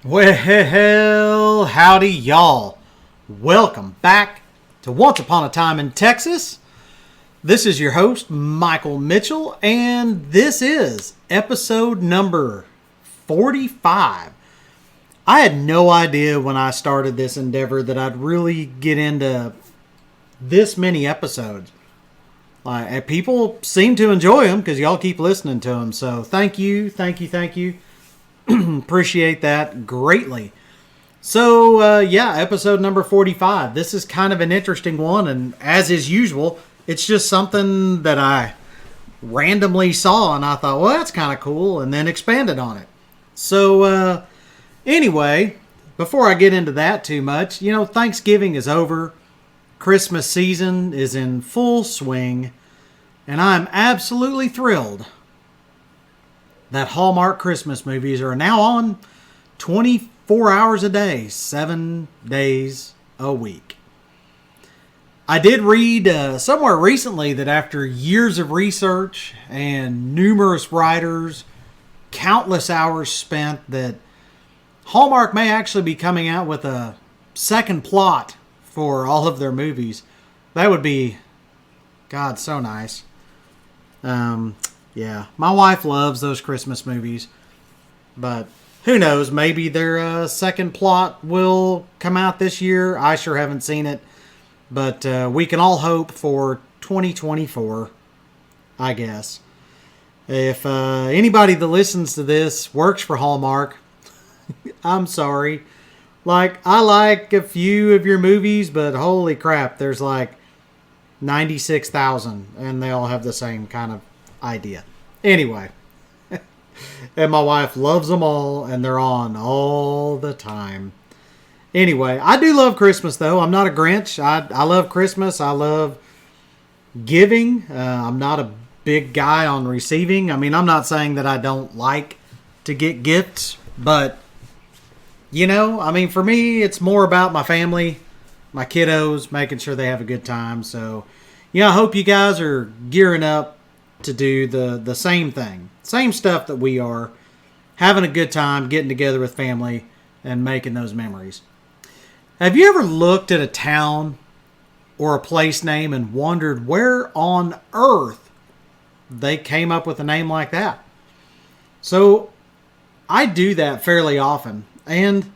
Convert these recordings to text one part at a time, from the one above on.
Well, howdy, y'all. Welcome back to Once Upon a Time in Texas. This is your host, Michael Mitchell, and this is episode number 45. I had no idea when I started this endeavor that I'd really get into this many episodes. And people seem to enjoy them because y'all keep listening to them. So thank you. Appreciate that greatly. So, episode number 45. This is kind of an interesting one, and as is usual, it's just something that I randomly saw, and I thought, well, that's kind of cool, and then expanded on it. So, anyway, before I get into that too much, Thanksgiving is over. Christmas season is in full swing, and I'm absolutely thrilled that Hallmark Christmas movies are now on 24 hours a day, 7 days a week. I did read somewhere recently that after years of research and numerous writers, countless hours spent, that Hallmark may actually be coming out with a second plot for all of their movies. That would be, God, so nice. Yeah, my wife loves those Christmas movies, but who knows, maybe their second plot will come out this year. I sure haven't seen it, but we can all hope for 2024, I guess. If anybody that listens to this works for Hallmark, I'm sorry. I like a few of your movies, but holy crap, there's 96,000, and they all have the same kind of idea. Anyway, and my wife loves them all, and they're on all the time. Anyway, I do love Christmas, though. I'm not a Grinch. I love Christmas. I love giving. I'm not a big guy on receiving. I mean, I'm not saying that I don't like to get gifts, but, for me, it's more about my family, my kiddos, making sure they have a good time. So, I hope you guys are gearing up to do the same thing. Same stuff that we are. Having a good time, getting together with family, and making those memories. Have you ever looked at a town or a place name and wondered where on earth they came up with a name like that? So, I do that fairly often. And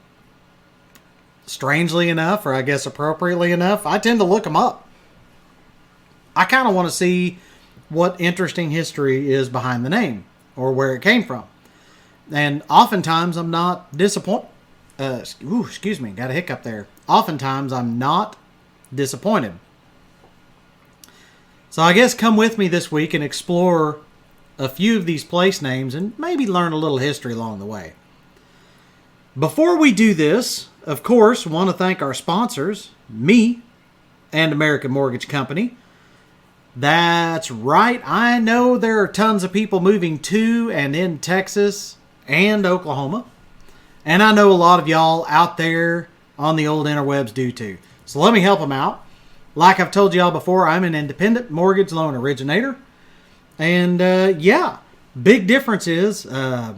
strangely enough, or I guess appropriately enough, I tend to look them up. I kind of want to see what interesting history is behind the name or where it came from. And oftentimes I'm not disappointed. Excuse me, got a hiccup there. Oftentimes I'm not disappointed. So I guess come with me this week and explore a few of these place names and maybe learn a little history along the way. Before we do this, of course, want to thank our sponsors, me and American Mortgage Company. That's right. I know there are tons of people moving to and in Texas and Oklahoma. And I know a lot of y'all out there on the old interwebs do too. So let me help them out. Like I've told y'all before, I'm an independent mortgage loan originator. And big difference is I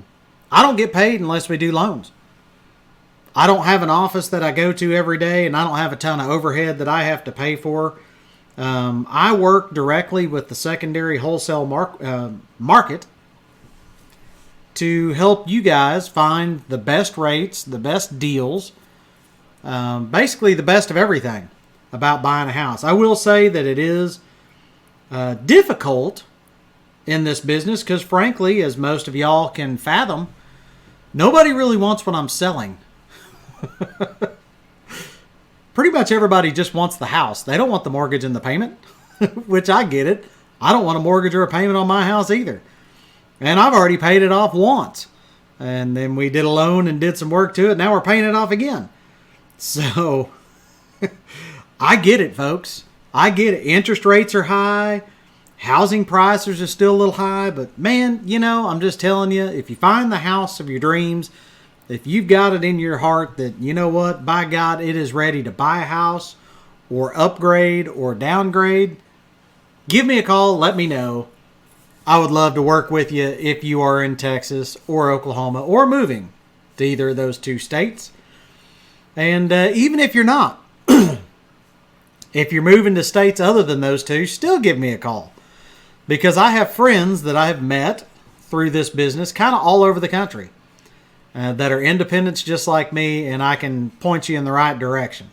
don't get paid unless we do loans. I don't have an office that I go to every day, and I don't have a ton of overhead that I have to pay for. I work directly with the secondary wholesale market to help you guys find the best rates, the best deals, basically the best of everything about buying a house. I will say that it is difficult in this business because, frankly, as most of y'all can fathom, nobody really wants what I'm selling. Pretty much everybody just wants the house. They don't want the mortgage and the payment, which I get it. I don't want a mortgage or a payment on my house either. And I've already paid it off once. And then we did a loan and did some work to it. Now we're paying it off again. So, I get it, folks. I get it. Interest rates are high. Housing prices are still a little high. But, man, I'm just telling you, if you find the house of your dreams, if you've got it in your heart that, you know what, by God, it is ready to buy a house or upgrade or downgrade, give me a call. Let me know. I would love to work with you if you are in Texas or Oklahoma or moving to either of those two states. And even if you're not, if you're moving to states other than those two, still give me a call. Because I have friends that I have met through this business kind of all over the country that are independents just like me, and I can point you in the right direction.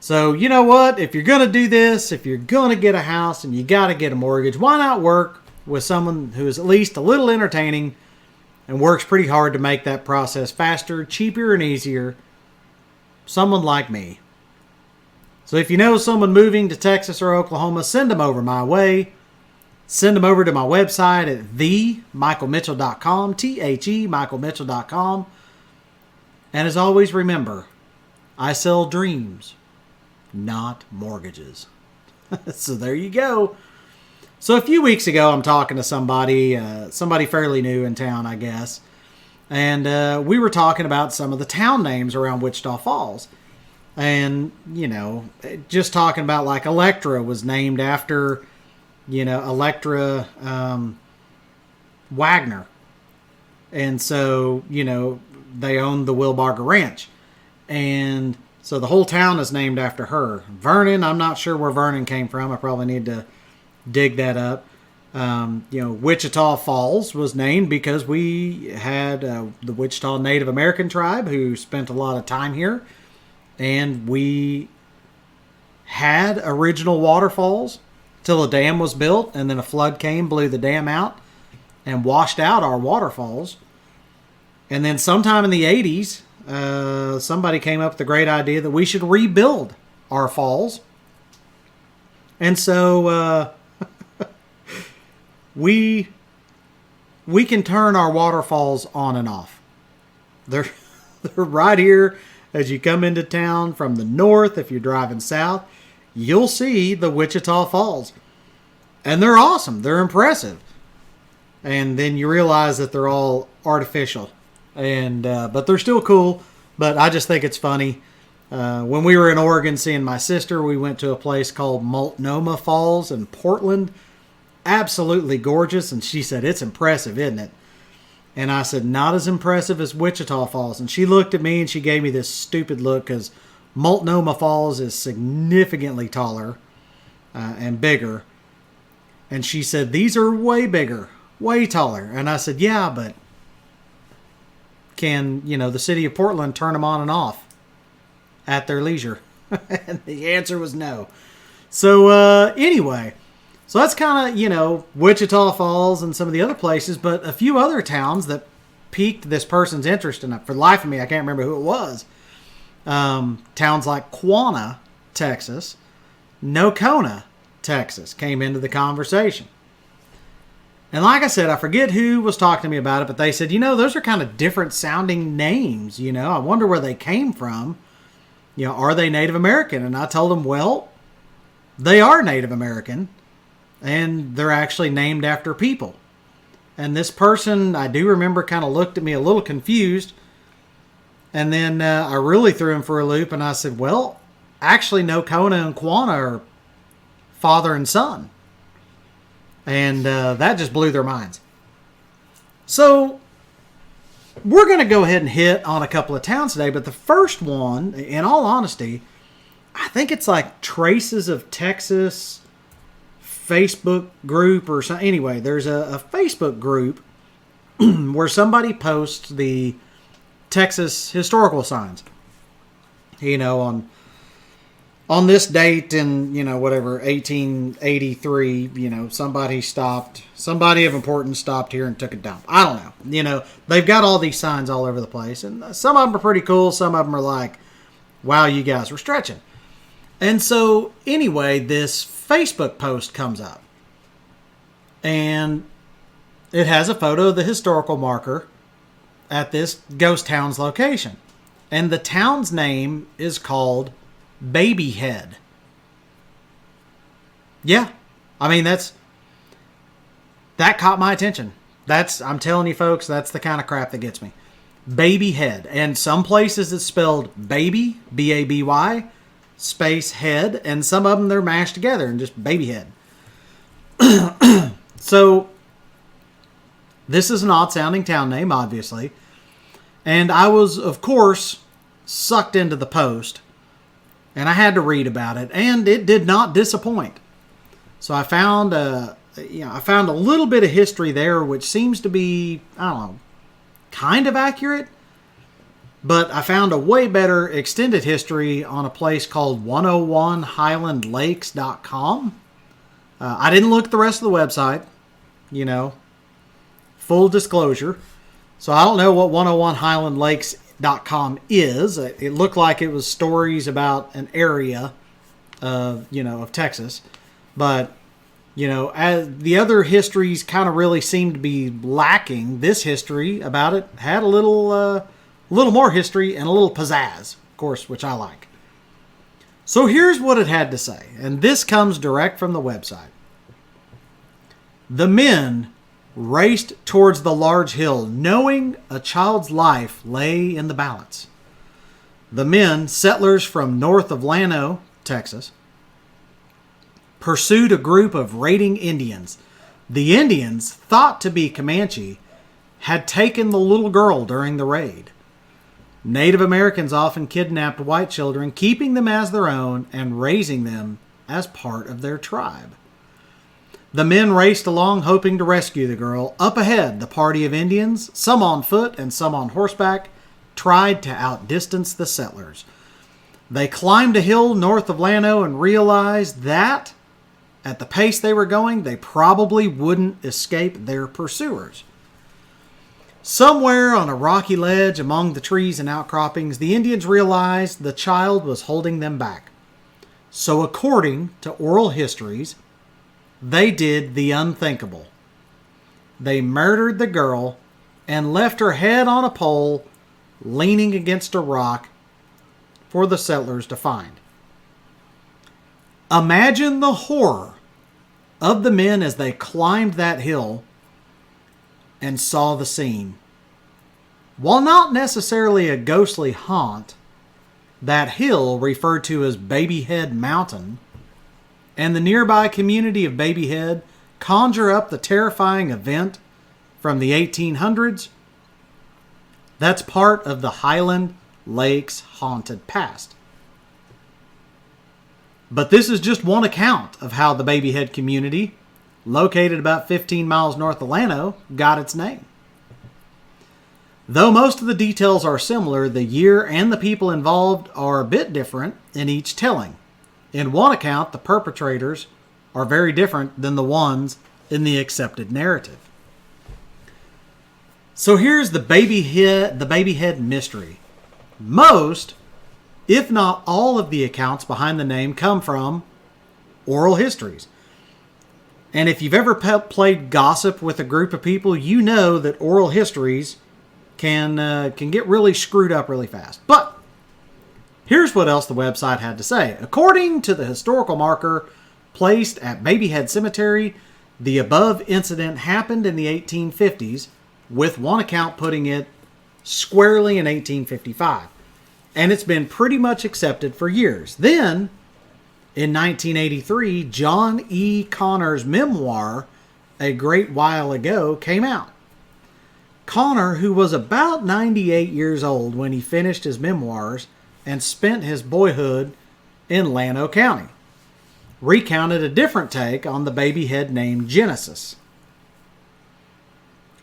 So you know what? If you're going to do this, if you're going to get a house and you got to get a mortgage, why not work with someone who is at least a little entertaining and works pretty hard to make that process faster, cheaper, and easier? Someone like me. So if you know someone moving to Texas or Oklahoma, send them over my way. Send them over to my website at themichaelmitchell.com, TheMichaelmitchell.com. And as always, remember, I sell dreams, not mortgages. So there you go. So a few weeks ago, I'm talking to somebody fairly new in town, I guess. And we were talking about some of the town names around Wichita Falls. And, you know, just talking about like Electra was named after, you know, Electra Wagner. And so, you know, they owned the Wilbarger Ranch. And so the whole town is named after her. Vernon, I'm not sure where Vernon came from. I probably need to dig that up. You know, Wichita Falls was named because we had the Wichita Native American tribe who spent a lot of time here. And we had original waterfalls till a dam was built, and then a flood came, blew the dam out, and washed out our waterfalls. And then sometime in the 80s, somebody came up with the great idea that we should rebuild our falls. And so we can turn our waterfalls on and off. They're right here. As you come into town from the north, if you're driving south, you'll see the Wichita Falls. And they're awesome. They're impressive. And then you realize that they're all artificial. And but they're still cool. But I just think it's funny. When we were in Oregon seeing my sister, we went to a place called Multnomah Falls in Portland. Absolutely gorgeous. And she said, it's impressive, isn't it? And I said, not as impressive as Wichita Falls. And she looked at me and she gave me this stupid look because Multnomah Falls is significantly taller and bigger. And she said, these are way bigger, way taller. And I said, yeah, but can, you know, the city of Portland turn them on and off at their leisure? And the answer was no. So anyway... So that's kind of, you know, Wichita Falls and some of the other places, but a few other towns that piqued this person's interest in it. For the life of me, I can't remember who it was. Towns like Quanah, Texas, Nocona, Texas came into the conversation. And like I said, I forget who was talking to me about it, but they said, you know, those are kind of different sounding names, you know. I wonder where they came from. You know, are they Native American? And I told them, well, they are Native American. And they're actually named after people. And this person, I do remember, kind of looked at me a little confused. And then I really threw him for a loop. And I said, well, actually, Nocona and Quanah are father and son. And that just blew their minds. So we're going to go ahead and hit on a couple of towns today. But the first one, in all honesty, I think it's like Traces of Texas Facebook group or something. Anyway, there's a Facebook group where somebody posts the Texas historical signs. You know, on this date in, you know, whatever, 1883, you know, somebody of importance stopped here and took it down. I don't know. You know, they've got all these signs all over the place. And some of them are pretty cool. Some of them are like, wow, you guys were stretching. And so, anyway, this Facebook post comes up. And it has a photo of the historical marker at this ghost town's location. And the town's name is called Babyhead. Yeah. I mean, that caught my attention. I'm telling you folks, that's the kind of crap that gets me. Babyhead. And some places it's spelled baby, B-A-B-Y, space head, and some of them they're mashed together and just Babyhead. So, this is an odd sounding town name, obviously. And I was, of course, sucked into the post, and I had to read about it, and it did not disappoint. So I found a little bit of history there, which seems to be, I don't know, kind of accurate. But I found a way better extended history on a place called 101highlandlakes.com. I didn't look at the rest of the website, full disclosure. So I don't know what 101highlandlakes.com is. It looked like it was stories about an area of Texas. But, as the other histories kind of really seemed to be lacking, this history about it had a little more history and a little pizzazz, of course, which I like. So here's what it had to say, and this comes direct from the website. The men raced towards the large hill, knowing a child's life lay in the balance. The men, settlers from north of Llano, Texas, pursued a group of raiding Indians. The Indians, thought to be Comanche, had taken the little girl during the raid. Native Americans often kidnapped white children, keeping them as their own and raising them as part of their tribe. The men raced along, hoping to rescue the girl. Up ahead, the party of Indians, some on foot and some on horseback, tried to outdistance the settlers. They climbed a hill north of Llano and realized that, at the pace they were going, they probably wouldn't escape their pursuers. Somewhere on a rocky ledge among the trees and outcroppings, the Indians realized the child was holding them back. So according to oral histories, they did the unthinkable. They murdered the girl and left her head on a pole, leaning against a rock for the settlers to find. Imagine the horror of the men as they climbed that hill and saw the scene. While not necessarily a ghostly haunt, that hill, referred to as Babyhead Mountain, and the nearby community of Babyhead conjure up the terrifying event from the 1800s. That's part of the Highland Lakes haunted past. But this is just one account of how the Babyhead community, located about 15 miles north of Llano, got its name. Though most of the details are similar, the year and the people involved are a bit different in each telling. In one account, the perpetrators are very different than the ones in the accepted narrative. So here's the Babyhead mystery. Most, if not all, of the accounts behind the name come from oral histories. And if you've ever played gossip with a group of people, you know that oral histories can get really screwed up really fast. But here's what else the website had to say. According to the historical marker placed at Babyhead Cemetery, the above incident happened in the 1850s, with one account putting it squarely in 1855. And it's been pretty much accepted for years. Then, in 1983, John E. Connor's memoir, A Great While Ago, came out. Connor, who was about 98 years old when he finished his memoirs and spent his boyhood in Llano County, recounted a different take on the Babyhead named Genesis.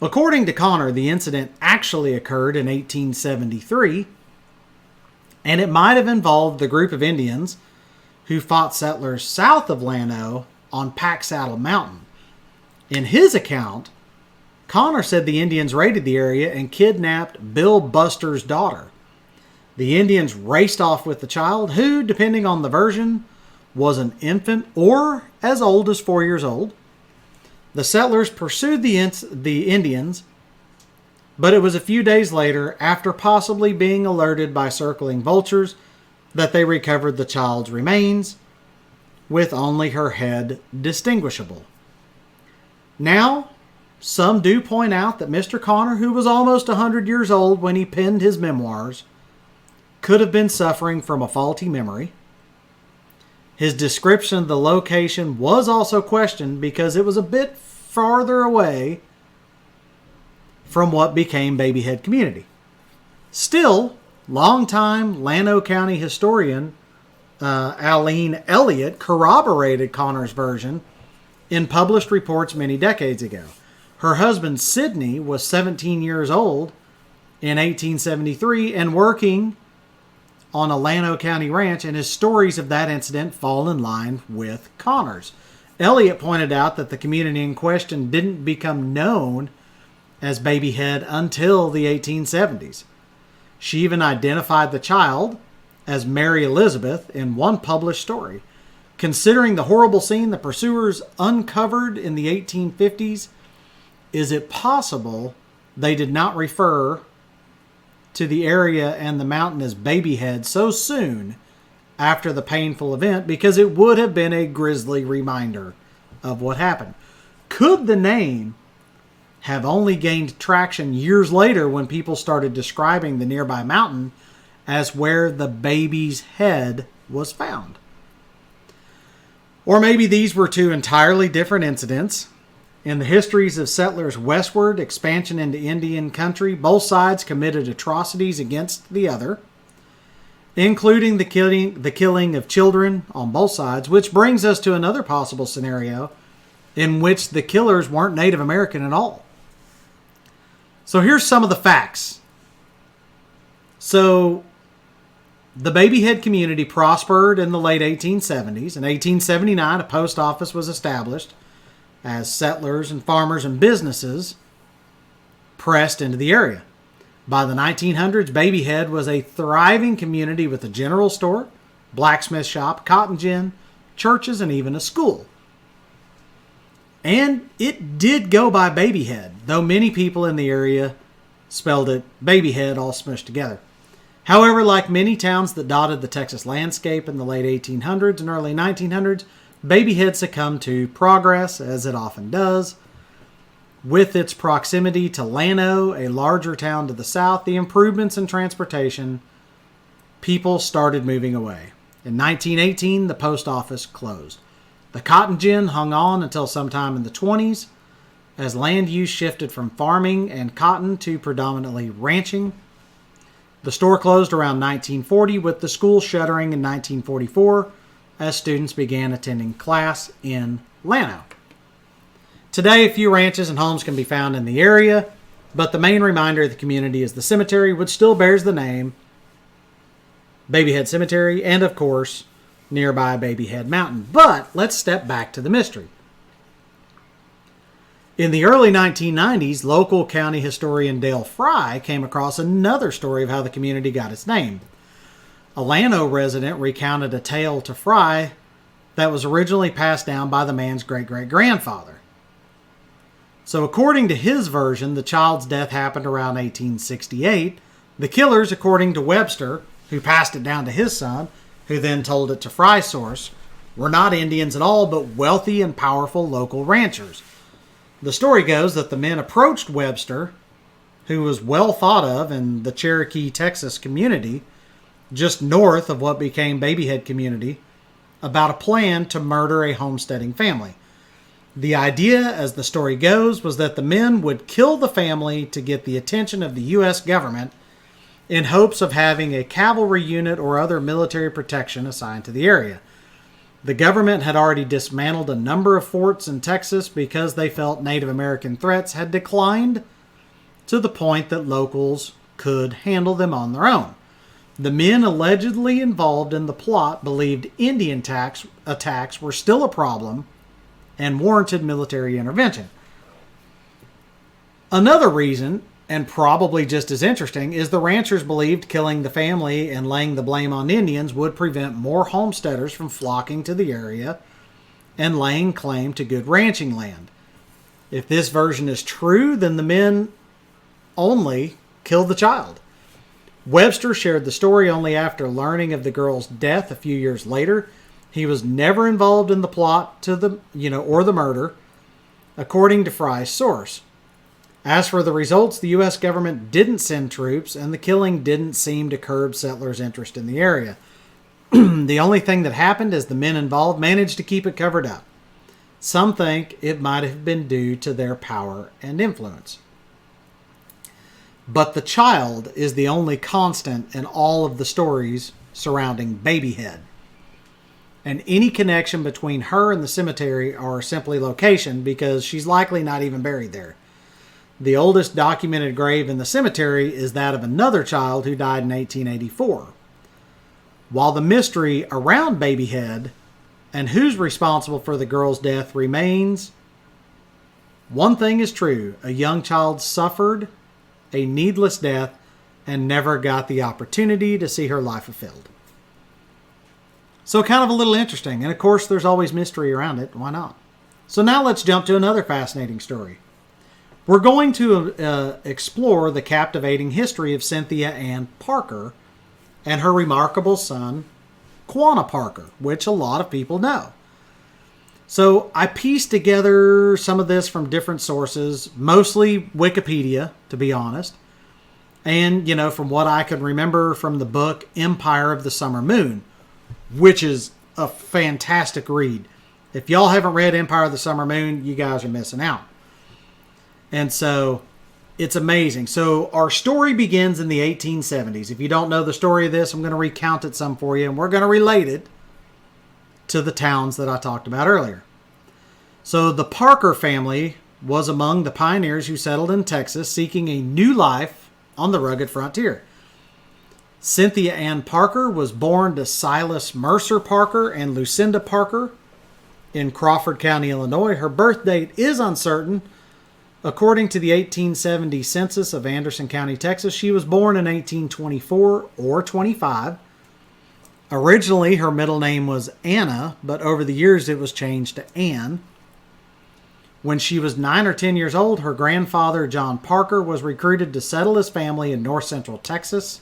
According to Connor, the incident actually occurred in 1873, and it might have involved the group of Indians who fought settlers south of Llano on Pack Saddle Mountain. In his account, Connor said the Indians raided the area and kidnapped Bill Buster's daughter. The Indians raced off with the child, who, depending on the version, was an infant or as old as 4 years old. The settlers pursued the Indians, but it was a few days later, after possibly being alerted by circling vultures, that they recovered the child's remains, with only her head distinguishable. Now, some do point out that Mr. Connor, who was almost 100 years old when he penned his memoirs, could have been suffering from a faulty memory. His description of the location was also questioned because it was a bit farther away from what became Babyhead Community. Still, longtime Llano County historian Aline Elliott corroborated Connor's version in published reports many decades ago. Her husband, Sidney, was 17 years old in 1873 and working on a Llano County ranch, and his stories of that incident fall in line with Connor's. Elliott pointed out that the community in question didn't become known as Babyhead until the 1870s. She even identified the child as Mary Elizabeth in one published story. Considering the horrible scene the pursuers uncovered in the 1850s, is it possible they did not refer to the area and the mountain as Babyhead so soon after the painful event, because it would have been a grisly reminder of what happened? Could the name have only gained traction years later when people started describing the nearby mountain as where the baby's head was found? Or maybe these were two entirely different incidents. In the histories of settlers' westward expansion into Indian country, both sides committed atrocities against the other, including the killing of children on both sides, which brings us to another possible scenario in which the killers weren't Native American at all. So here's some of the facts. So the Babyhead community prospered in the late 1870s. In 1879, a post office was established as settlers and farmers and businesses pressed into the area. By the 1900s, Babyhead was a thriving community with a general store, blacksmith shop, cotton gin, churches, and even a school. And it did go by Babyhead, though many people in the area spelled it Babyhead all smushed together. However, like many towns that dotted the Texas landscape in the late 1800s and early 1900s, Babyhead succumbed to progress, as it often does. With its proximity to Llano, a larger town to the south, the improvements in transportation, people started moving away. In 1918, the post office closed. The cotton gin hung on until sometime in the 20s, as land use shifted from farming and cotton to predominantly ranching. The store closed around 1940, with the school shuttering in 1944, as students began attending class in Llano. Today, a few ranches and homes can be found in the area, but the main reminder of the community is the cemetery, which still bears the name Babyhead Cemetery, and of course, nearby Babyhead Mountain. But let's step back to the mystery. In the early 1990s, local county historian Dale Fry came across another story of how the community got its name. A Llano resident recounted a tale to Fry that was originally passed down by the man's great-great-grandfather. So according to his version, the child's death happened around 1868. The killers, according to Webster, who passed it down to his son, who then told it to Fry's source, were not Indians at all, but wealthy and powerful local ranchers. The story goes that the men approached Webster, who was well thought of in the Cherokee, Texas community, just north of what became Babyhead community, about a plan to murder a homesteading family. The idea, as the story goes, was that the men would kill the family to get the attention of the U.S. government in hopes of having a cavalry unit or other military protection assigned to the area. The government had already dismantled a number of forts in Texas because they felt Native American threats had declined to the point that locals could handle them on their own. The men allegedly involved in the plot believed Indian attacks were still a problem and warranted military intervention. Another reason, and probably just as interesting, is the ranchers believed killing the family and laying the blame on Indians would prevent more homesteaders from flocking to the area and laying claim to good ranching land. If this version is true, then the men only killed the child. Webster shared the story only after learning of the girl's death a few years later. He was never involved in the plot or the murder, according to Fry's source. As for the results, the U.S. government didn't send troops, and the killing didn't seem to curb settlers' interest in the area. The only thing that happened is the men involved managed to keep it covered up. Some think it might have been due to their power and influence. But the child is the only constant in all of the stories surrounding Babyhead. And any connection between her and the cemetery are simply location, because she's likely not even buried there. The oldest documented grave in the cemetery is that of another child who died in 1884. While the mystery around Babyhead and who's responsible for the girl's death remains, one thing is true: a young child suffered a needless death and never got the opportunity to see her life fulfilled. So kind of a little interesting. And of course, there's always mystery around it. Why not? So now let's jump to another fascinating story. We're going to explore the captivating history of Cynthia Ann Parker and her remarkable son, Quanah Parker, which a lot of people know. So I pieced together some of this from different sources, mostly Wikipedia, to be honest. And, from what I could remember from the book Empire of the Summer Moon, which is a fantastic read. If y'all haven't read Empire of the Summer Moon, you guys are missing out. And so it's amazing. So our story begins in the 1870s. If you don't know the story of this, I'm going to recount it some for you, and we're going to relate it to the towns that I talked about earlier. So the Parker family was among the pioneers who settled in Texas, seeking a new life on the rugged frontier. Cynthia Ann Parker was born to Silas Mercer Parker and Lucinda Parker in Crawford County, Illinois. Her birth date is uncertain. According to the 1870 census of Anderson County, Texas, she was born in 1824 or 25. Originally, her middle name was Anna, but over the years it was changed to Ann. When she was 9 or 10 years old, her grandfather, John Parker, was recruited to settle his family in north central Texas.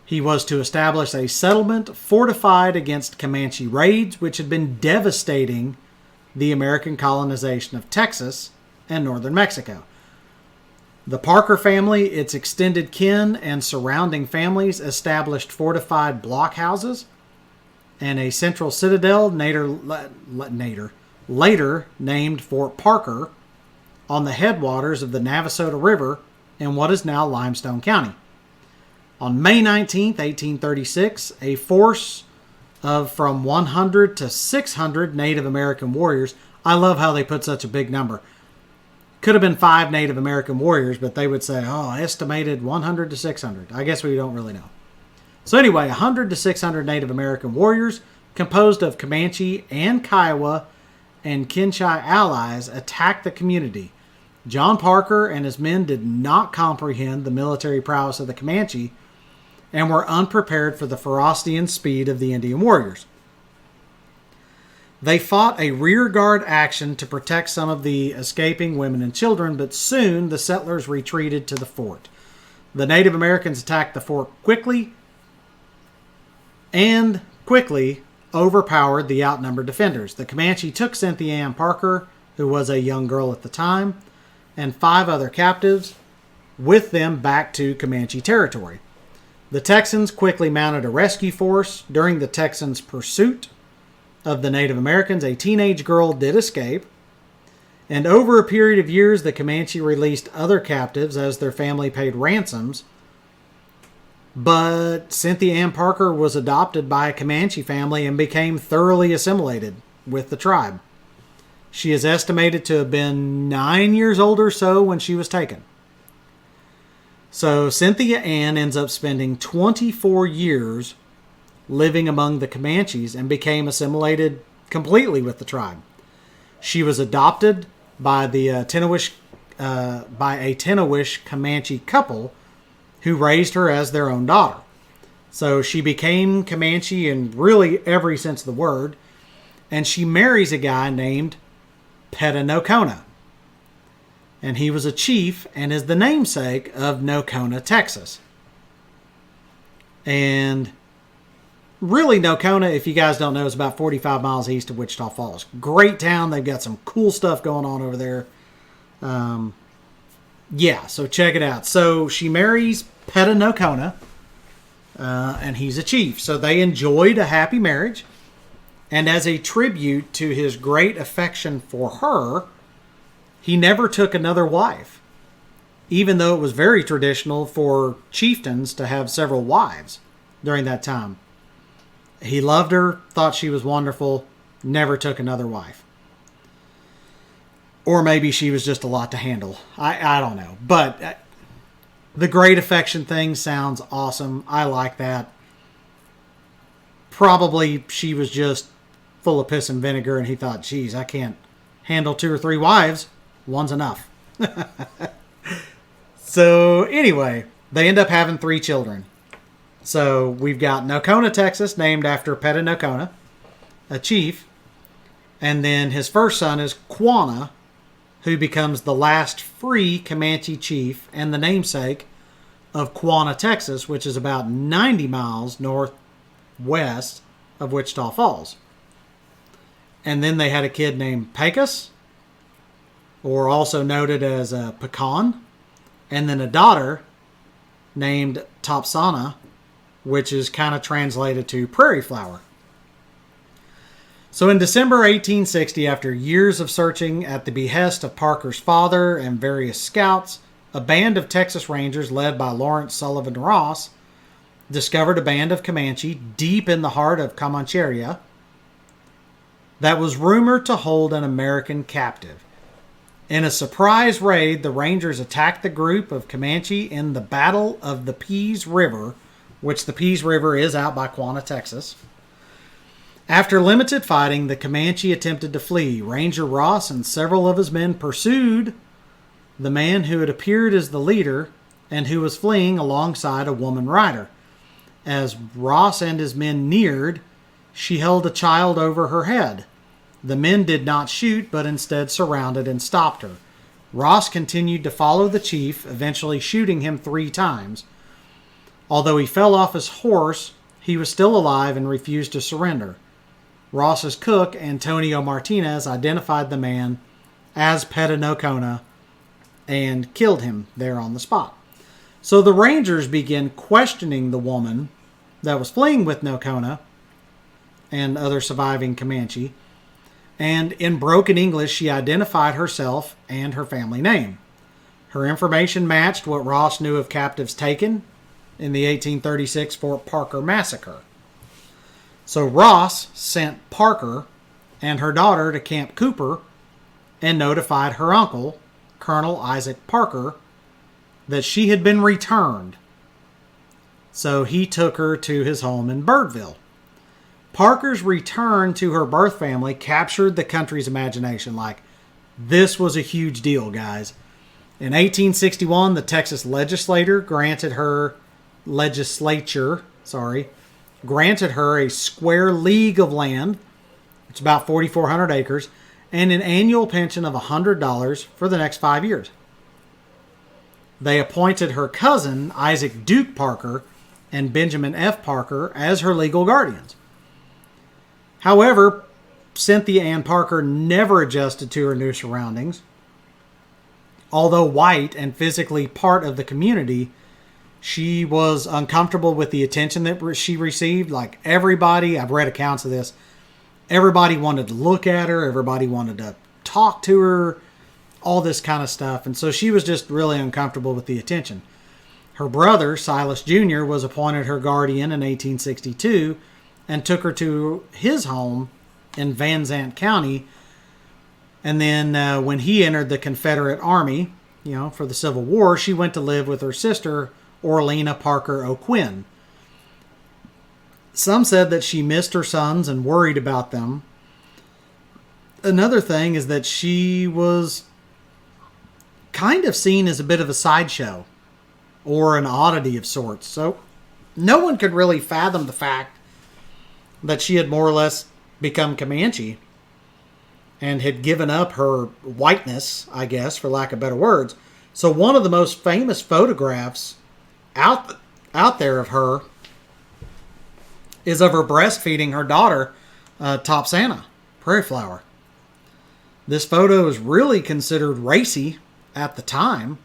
He was to establish a settlement fortified against Comanche raids, which had been devastating the American colonization of Texas and northern Mexico. The Parker family, its extended kin, and surrounding families established fortified blockhouses and a central citadel, later named Fort Parker, on the headwaters of the Navasota River in what is now Limestone County. On May 19, 1836, a force of from 100 to 600 Native American warriors. I love how they put such a big number. Could have been 5 Native American warriors, but they would say, estimated 100 to 600. I guess we don't really know. So anyway, 100 to 600 Native American warriors, composed of Comanche and Kiowa and Kinchai allies, attacked the community. John Parker and his men did not comprehend the military prowess of the Comanche and were unprepared for the ferocity and speed of the Indian warriors. They fought a rearguard action to protect some of the escaping women and children, but soon the settlers retreated to the fort. The Native Americans attacked the fort quickly overpowered the outnumbered defenders. The Comanche took Cynthia Ann Parker, who was a young girl at the time, and 5 other captives with them back to Comanche territory. The Texans quickly mounted a rescue force. During the Texans' pursuit of the Native Americans, a teenage girl did escape, and over a period of years, the Comanche released other captives as their family paid ransoms. But Cynthia Ann Parker was adopted by a Comanche family and became thoroughly assimilated with the tribe. She is estimated to have been 9 years old or so when she was taken. So Cynthia Ann ends up spending 24 years living among the Comanches and became assimilated completely with the tribe. She was adopted by a Tenowish Comanche couple who raised her as their own daughter. So she became Comanche in really every sense of the word, and she marries a guy named Petah-Nocona. And he was a chief and is the namesake of Nocona, Texas. And really, Nocona, if you guys don't know, is about 45 miles east of Wichita Falls. Great town. They've got some cool stuff going on over there. So check it out. So she marries Petah-Nocona, and he's a chief. So they enjoyed a happy marriage. And as a tribute to his great affection for her, he never took another wife. even though it was very traditional for chieftains to have several wives during that time. He loved her, thought she was wonderful, never took another wife. Or maybe she was just a lot to handle. I don't know. But the great affection thing sounds awesome. I like that. Probably she was just full of piss and vinegar and he thought, geez, I can't handle 2 or 3 wives. One's enough. So anyway, they end up having 3 children. So we've got Nocona, Texas, named after Peta Nocona, a chief. And then his first son is Quanah, who becomes the last free Comanche chief and the namesake of Quanah, Texas, which is about 90 miles northwest of Wichita Falls. And then they had a kid named Pecos, or also noted as Pecan, and then a daughter named Topsana, which is kind of translated to prairie flower. So in December 1860, after years of searching at the behest of Parker's father and various scouts, a band of Texas Rangers led by Lawrence Sullivan Ross discovered a band of Comanche deep in the heart of Comancheria that was rumored to hold an American captive. In a surprise raid, the Rangers attacked the group of Comanche in the Battle of the Pease River, which the Pease River is out by Quanah, Texas. After limited fighting, the Comanche attempted to flee. Ranger Ross and several of his men pursued the man who had appeared as the leader and who was fleeing alongside a woman rider. As Ross and his men neared, she held a child over her head. The men did not shoot, but instead surrounded and stopped her. Ross continued to follow the chief, eventually shooting him 3 times. Although he fell off his horse, he was still alive and refused to surrender. Ross's cook, Antonio Martinez, identified the man as Peta Nocona and killed him there on the spot. So the Rangers began questioning the woman that was fleeing with Nocona and other surviving Comanche. And in broken English, she identified herself and her family name. Her information matched what Ross knew of captives taken in the 1836 Fort Parker massacre. So Ross sent Parker and her daughter to Camp Cooper and notified her uncle, Colonel Isaac Parker, that she had been returned. So he took her to his home in Birdville. Parker's return to her birth family captured the country's imagination. Like, this was a huge deal, guys. In 1861, the Texas legislature granted her a square league of land. It's about 4,400 acres, and an annual pension of $100 for the next 5 years. They appointed her cousin, Isaac Duke Parker, and Benjamin F. Parker as her legal guardians. However, Cynthia Ann Parker never adjusted to her new surroundings. Although white and physically part of the community, she was uncomfortable with the attention that she received. Like everybody, I've read accounts of this, everybody wanted to look at her, everybody wanted to talk to her, all this kind of stuff. And so she was just really uncomfortable with the attention. Her brother, Silas Jr., was appointed her guardian in 1862 and took her to his home in Van Zant County. And then when he entered the Confederate Army, for the Civil War, she went to live with her sister, Orlena Parker O'Quinn. Some said that she missed her sons and worried about them. Another thing is that she was kind of seen as a bit of a sideshow or an oddity of sorts. So no one could really fathom the fact that she had more or less become Comanche and had given up her whiteness, I guess, for lack of better words. So one of the most famous photographs out there of her is of her breastfeeding her daughter, Topsana, Prairie Flower. This photo is really considered racy at the time,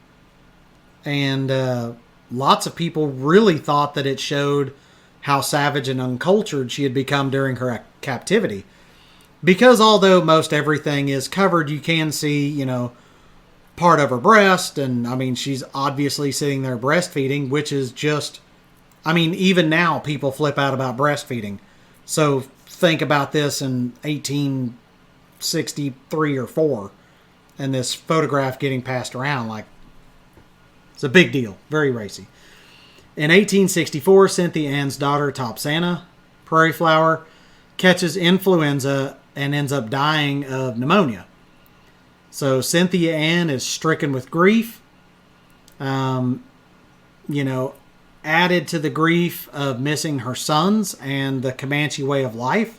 and lots of people really thought that it showed how savage and uncultured she had become during her captivity. Because although most everything is covered, you can see, part of her breast. And I mean, she's obviously sitting there breastfeeding, which is just, I mean, even now people flip out about breastfeeding. So think about this in 1863 or 4 and this photograph getting passed around. Like, it's a big deal. Very racy. In 1864, Cynthia Ann's daughter, Topsana Prairie Flower, catches influenza and ends up dying of pneumonia. So Cynthia Ann is stricken with grief. Added to the grief of missing her sons and the Comanche way of life,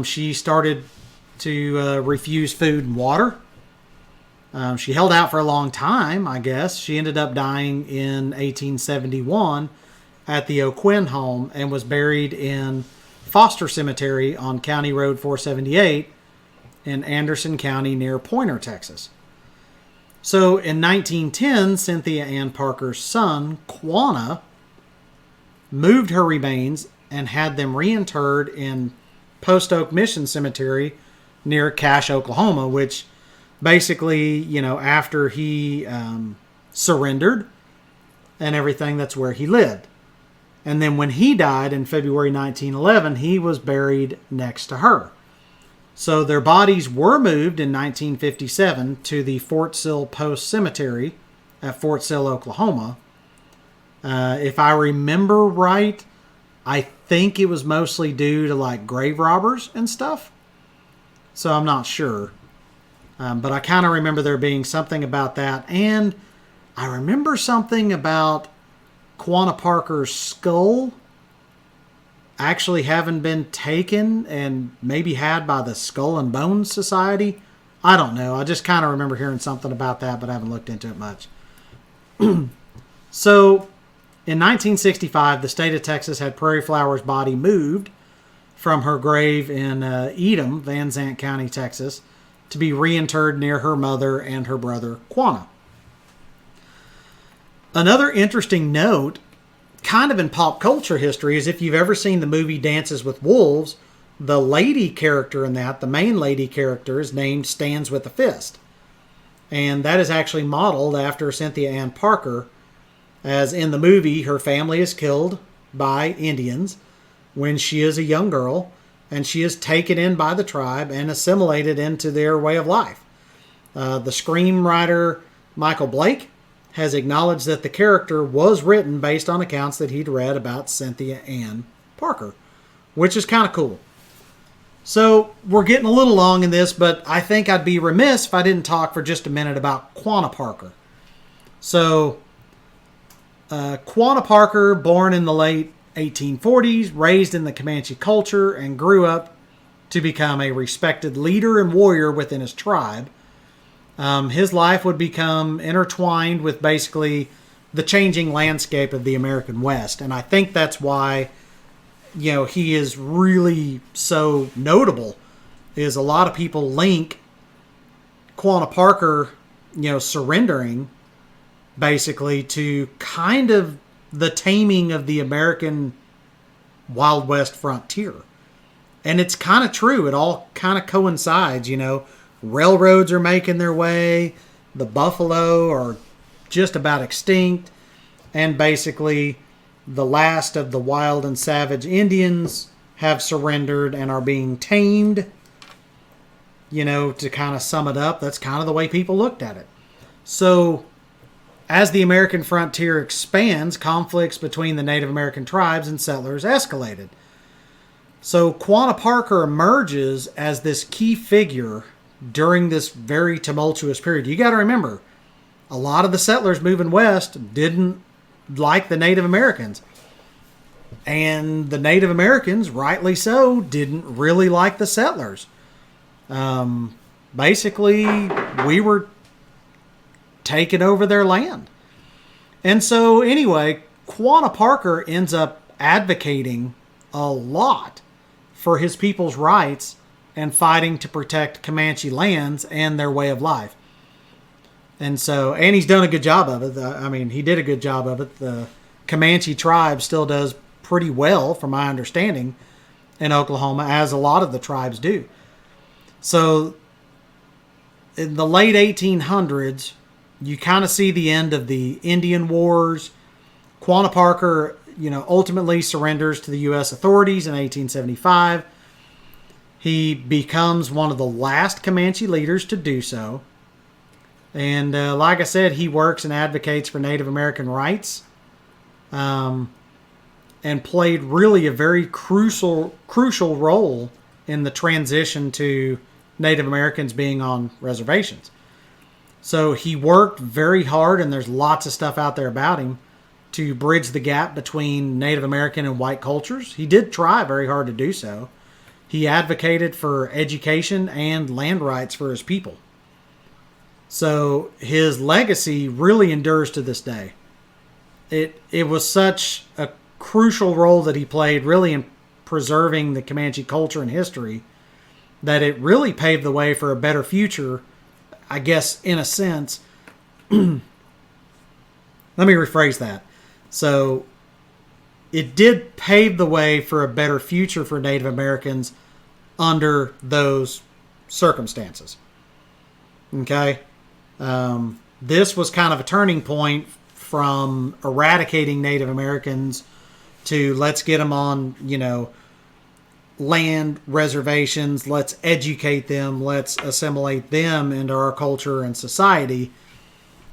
she started to refuse food and water. She held out for a long time, I guess. She ended up dying in 1871 at the O'Quinn home and was buried in Foster Cemetery on County Road 478 in Anderson County near Pointer, Texas. So in 1910, Cynthia Ann Parker's son, Quanah, moved her remains and had them reinterred in Post Oak Mission Cemetery near Cache, Oklahoma, which basically, after he surrendered and everything, that's where he lived. And then when he died in February 1911, he was buried next to her. So their bodies were moved in 1957 to the Fort Sill Post Cemetery at Fort Sill, Oklahoma. If I remember right, I think it was mostly due to like grave robbers and stuff. So I'm not sure. But I kind of remember there being something about that. And I remember something about Quanah Parker's skull actually having been taken and maybe had by the Skull and Bones Society. I don't know. I just kind of remember hearing something about that, but I haven't looked into it much. So, in 1965, the state of Texas had Prairie Flower's body moved from her grave in Edom, Van Zandt County, Texas, to be reinterred near her mother and her brother, Quanah. Another interesting note, kind of in pop culture history, is if you've ever seen the movie Dances with Wolves, the lady character in that, the main lady character, is named Stands with a Fist. And that is actually modeled after Cynthia Ann Parker, as in the movie, her family is killed by Indians when she is a young girl, and she is taken in by the tribe and assimilated into their way of life. The screenwriter Michael Blake has acknowledged that the character was written based on accounts that he'd read about Cynthia Ann Parker, which is kind of cool. So we're getting a little long in this, but I think I'd be remiss if I didn't talk for just a minute about Quanah Parker. So Quanah Parker, born in the late 1840s, raised in the Comanche culture, and grew up to become a respected leader and warrior within his tribe. His life would become intertwined with basically the changing landscape of the American West. And I think that's why, he is really so notable, is a lot of people link Quanah Parker, surrendering basically to kind of the taming of the American Wild West frontier. And it's kind of true. It all kind of coincides, Railroads are making their way. The buffalo are just about extinct. And basically, the last of the wild and savage Indians have surrendered and are being tamed. To kind of sum it up, that's kind of the way people looked at it. So, as the American frontier expands, conflicts between the Native American tribes and settlers escalated. So, Quanah Parker emerges as this key figure during this very tumultuous period. You got to remember, a lot of the settlers moving west didn't like the Native Americans. And the Native Americans, rightly so, didn't really like the settlers. Basically, we were taking over their land. And so, anyway, Quanah Parker ends up advocating a lot for his people's rights and fighting to protect Comanche lands and their way of life. And he's done a good job of it. He did a good job of it. The Comanche tribe still does pretty well, from my understanding, in Oklahoma, as a lot of the tribes do. So, in the late 1800s, you kind of see the end of the Indian Wars. Quanah Parker, ultimately surrenders to the U.S. authorities in 1875. He becomes one of the last Comanche leaders to do so. And like I said, he works and advocates for Native American rights, and played really a very crucial role in the transition to Native Americans being on reservations. So he worked very hard, and there's lots of stuff out there about him, to bridge the gap between Native American and white cultures. He did try very hard to do so. He advocated for education and land rights for his people. So his legacy really endures to this day. It was such a crucial role that he played really in preserving the Comanche culture and history that it really paved the way for a better future, I guess, in a sense. Let me rephrase that. So it did pave the way for a better future for Native Americans under those circumstances. Okay? This was kind of a turning point from eradicating Native Americans to let's get them on, land reservations, let's educate them, let's assimilate them into our culture and society.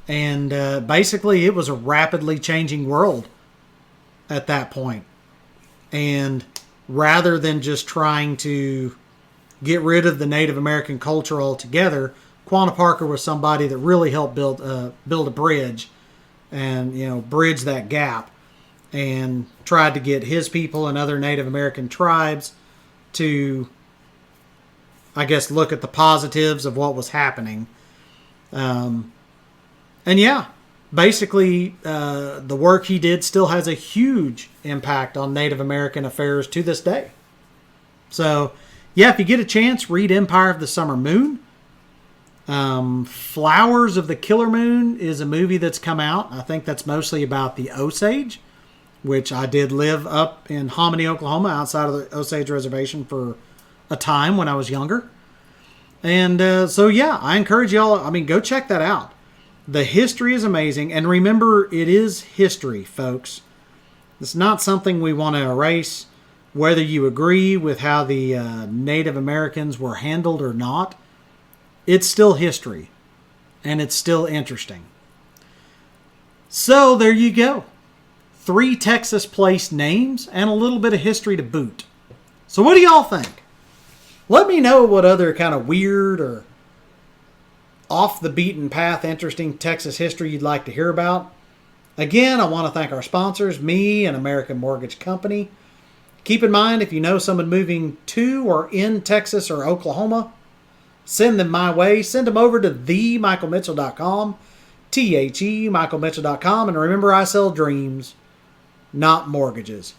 And basically it was a rapidly changing world at that point. And rather than just trying to get rid of the Native American culture altogether, Quanah Parker was somebody that really helped build a bridge and, bridge that gap, and tried to get his people and other Native American tribes to, I guess, look at the positives of what was happening. And yeah, basically, the work he did still has a huge impact on Native American affairs to this day. So, yeah, if you get a chance, read Empire of the Summer Moon. Flowers of the Killer Moon is a movie that's come out. I think that's mostly about the Osage, which I did live up in Hominy, Oklahoma, outside of the Osage Reservation for a time when I was younger. And so, yeah, I encourage y'all, go check that out. The history is amazing. And remember, it is history, folks. It's not something we want to erase. Whether you agree with how the Native Americans were handled or not, it's still history. And it's still interesting. So, there you go. 3 Texas place names and a little bit of history to boot. So what do y'all think? Let me know what other kind of weird or off the beaten path interesting Texas history you'd like to hear about. Again, I want to thank our sponsors, me and American Mortgage Company. Keep in mind, if you know someone moving to or in Texas or Oklahoma, send them my way. Send them over to themichaelmitchell.com, THE-michaelmitchell.com. And remember, I sell dreams, not mortgages.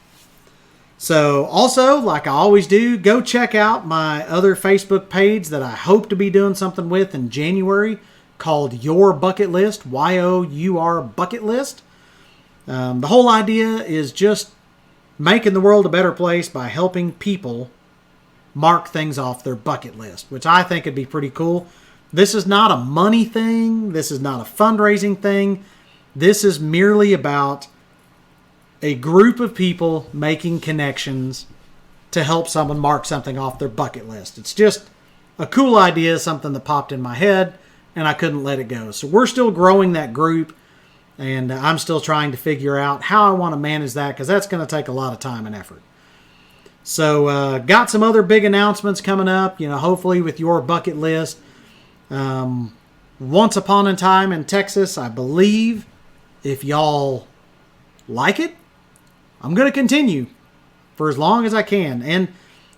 So also, like I always do, go check out my other Facebook page that I hope to be doing something with in January called Your Bucket List, Y-O-U-R Bucket List. The whole idea is just making the world a better place by helping people mark things off their bucket list, which I think would be pretty cool. This is not a money thing. This is not a fundraising thing. This is merely about a group of people making connections to help someone mark something off their bucket list. It's just a cool idea, something that popped in my head, and I couldn't let it go. So we're still growing that group, and I'm still trying to figure out how I want to manage that, because that's going to take a lot of time and effort. So got some other big announcements coming up, hopefully with Your Bucket List. Once Upon a Time in Texas, I believe, if y'all like it, I'm going to continue for as long as I can. And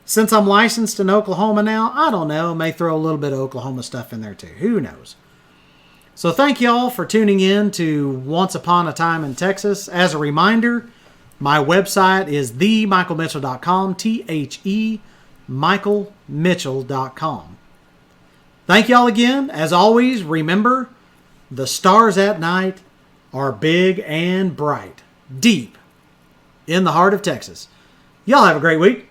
since I'm licensed in Oklahoma now, I don't know, may throw a little bit of Oklahoma stuff in there too. Who knows? So thank y'all for tuning in to Once Upon a Time in Texas. As a reminder, my website is themichaelmitchell.com, THE michaelmitchell.com. Thank y'all again. As always, remember, the stars at night are big and bright, deep in the heart of Texas. Y'all have a great week.